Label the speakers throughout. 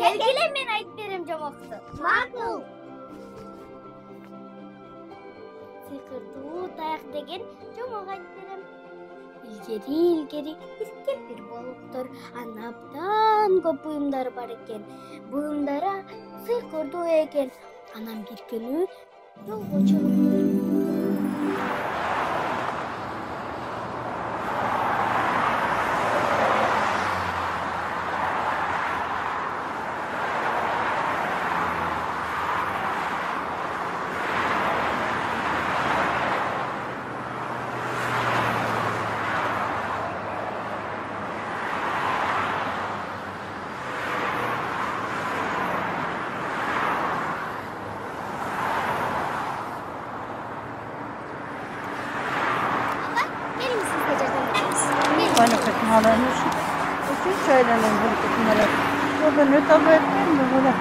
Speaker 1: Belgile men айтып берем жомокту. Макул. Сыйкырдуу таяк деген жомок айтып берем. Илгери ирке бир болуптур. Анын абдан көп буюмдары бар экен. Буюмдары сыйкырдуу экен. Анан бир күнү жолго чыгып
Speaker 2: Alıyormuş. Bütün söylenin bu bunlara. O da ne tabi etmeyeyim de böyle.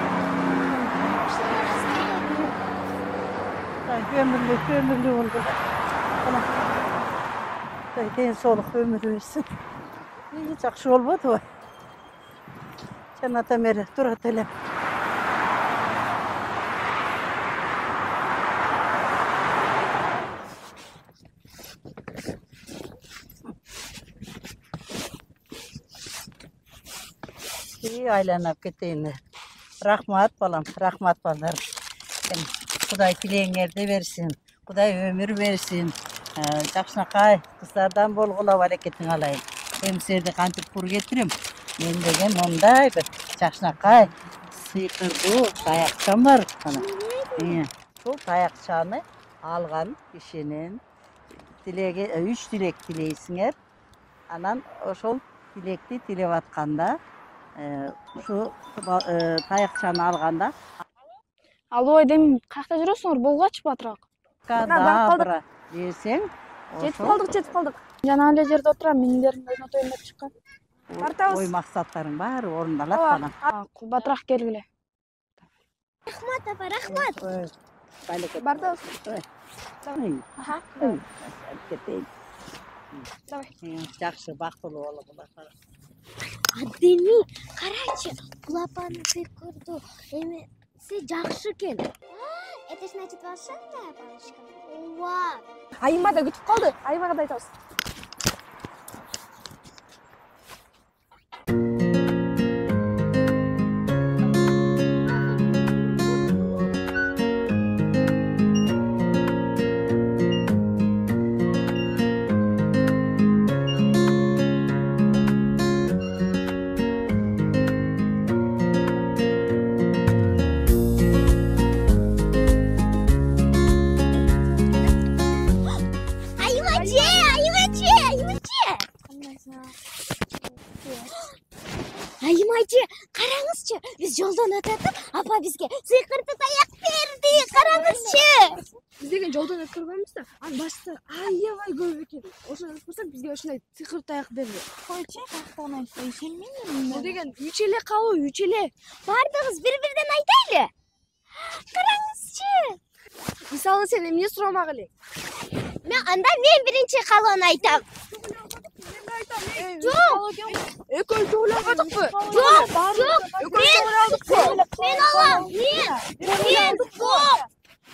Speaker 2: Ömürlü oldu. En soluk ömür versin. Hiç akşı olmadı o. Cennet emeri durat ele. Aylanıp keteyini. Rahmat balam, rahmat balar. Kuday tileyingerde versin. Kuday ömür versin. Jakşınakay, kızlardan bolgula hareketin alayım. Emserdi kantıp kur getirim. Men degen monday bir Jakşınakay sıyqırdı, tayakçam var. Сол tayakçanı algan kişinin dilege 3 dilek dileysinger. Anan ошол dilekti dilep atkanda şu tayakçanı alganda.
Speaker 3: Alo edem, kayakta жүрөсүңөр? Болго ачып атырак.
Speaker 2: Кадабра десең,
Speaker 3: Жетип калдык. Жана эле жерде отурам, миндерин ойнотоюн деп чыккан. Бартабыз.
Speaker 2: Ой максаттарың баары орундалат балам.
Speaker 3: Батыраак келгиле.
Speaker 1: Рахмат апа, рахмат.
Speaker 3: Бартабыз.
Speaker 2: Аха. Кетейин.
Speaker 3: Давай.
Speaker 2: Жакшы бактылуу болгула.
Speaker 1: Адеми, карачы, бул апаны сыйкырдуу. Эмеси жакшы экен. Это значит волшебная палочка? Ооба.
Speaker 3: Айыма да күтүп калды. Айымага да айтабыз.
Speaker 1: Айымачы, караңызчы, биз жолдон өтөтүп, апа бизге сыйкырдуу таяк берди. Караңызчы.
Speaker 3: Биз деген жолдон өткөрбөйбүз да, анын башта аябай көп экен. Ошону көрсөк бизге ушундай сыйкырдуу таяк берди.
Speaker 1: Койчу, кактан айтпай ишенмейм.
Speaker 3: Бул деген 3 эле калуу, 3 эле.
Speaker 1: Бардыгыз бир-бирден айтайлы. Караңызчы.
Speaker 3: Мисалы сен эмне сурамак элең?
Speaker 1: Мен биринчи калууну айтам. Жок.
Speaker 3: Экөө тойлабадыкпы?
Speaker 1: Жок. Мен алам. Мен.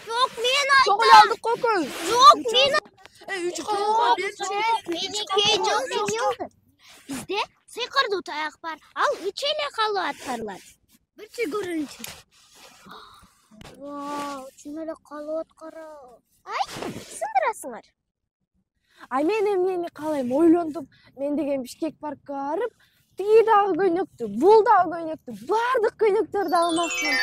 Speaker 1: Жок, мен айтам.
Speaker 3: Тойладык экөө.
Speaker 1: Жок, мен.
Speaker 3: 3 калууга берчи.
Speaker 1: Меники жок. Бизде сыйкырдуу таяк бар. Ал 3 эле калуу аткарылат. Бирчи көрүнчү. Вау, 3 эле калуу аткара. Ай, сындырасыңар.
Speaker 3: Ай мен эмнени каалайм, ойлондум. Мен деген Бишкек паркка барып, тиги дагы көйнөктү, бул дагы көйнөктү, бардык көйнөктөрдү алмакмын.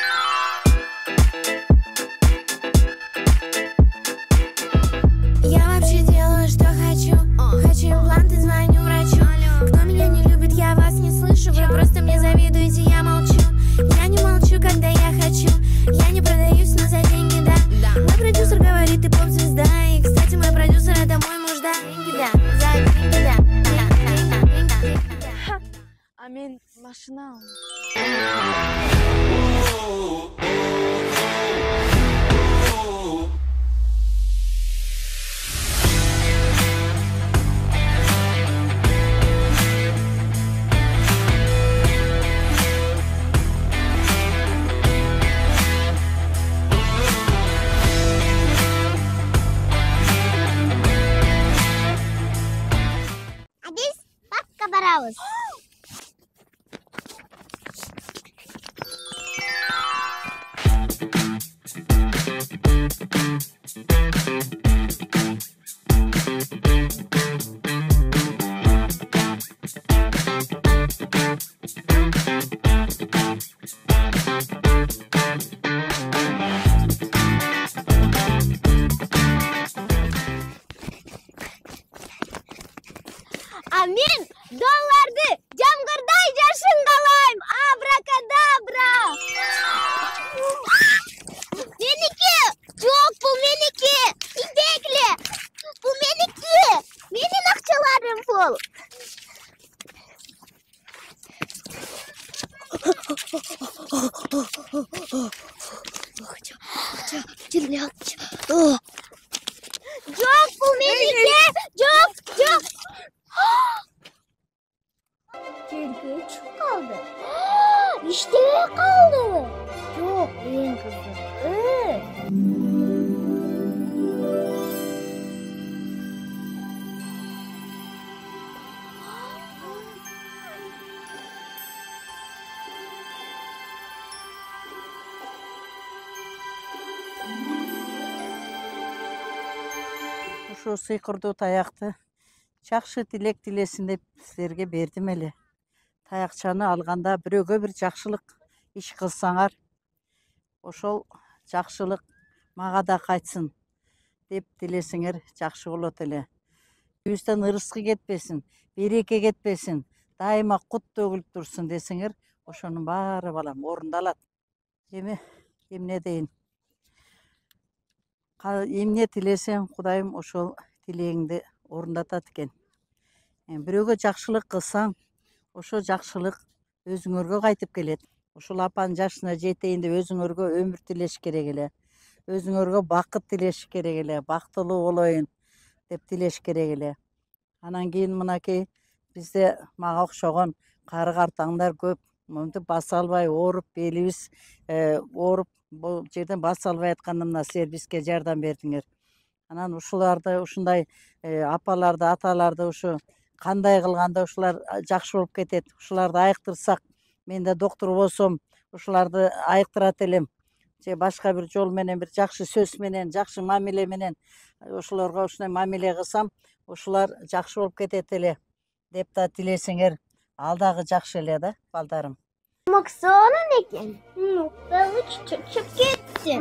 Speaker 4: Я вообще делаю, что хочу. Хочу импланты, звоню врачу. Кто меня не любит, я вас не слышу. Вы просто мне завидуете, я молчу. Я не молчу, когда я хочу. Я не продаюсь, но за деньги, да. Мой продюсер говорит, ты поп-звезда. И, кстати, мой продюсер это мой муж, да. Да, за деньги, да.
Speaker 3: А мен машина.
Speaker 1: калабыз. А мен долларды жамгырдай жашын калайм. Абракадабра. Меники. Жок, бул меники. Идекле. Бул меники. Менин акчаларым бул. Жок, бул меники. Жок. Жерге чык калды. Иштебей калды. Жок, эң кызыгы.
Speaker 2: Ошо сыйкырдуу таякты жакшы тилек тилесин деп силерге бердим эле. Таякчаны алганда бирөөгө бир жакшылык иш кылсаңар, ошол жакшылык мага да кайтсын деп тилесеңер жакшы болот эле. Үйүбүздөн ырыскы кетпесин, береке кетпесин, дайыма кут төгүлүп турсун десеңер, ошонун баары балам орундалат. Эми эмне дейин? Эмне тилесең, Кудайым ошол тилегиңди орундатат экен. Бирөөгө жакшылык кылсаң, ошо жакшылык өзүңөргө кайтып келет. Ушул апанын жашына жетейин деп өзүңөргө өмүр тилеш керек эле. Өзүңөргө бакыт тилеш керек эле. Бактылуу болоюн деп тилеш керек эле. Анан кийин мынакей бизде мага окшогон кары картаңдар көп. Мынтип баса албай ооруп, белибиз ооруп, бул жерден баса албай атканда мына силер бизге жардам бердиңер. Анан ушуларды, ушундай апаларды, аталарды ушу кандай кылганда ушулар жакшы болуп кетет. Ушуларды айыктырсак, мен да доктор болсом, ушуларды айыктырат элем. Же башка бир жол менен, бир жакшы сөз менен, жакшы мамиле менен ошолорго ушундай мамиле кылсам, ушулар жакшы болуп кетет эле деп да тилесеңер, ал дагы жакшы эле да, балдарым.
Speaker 1: Максонун экен. Ну, получится, кетти.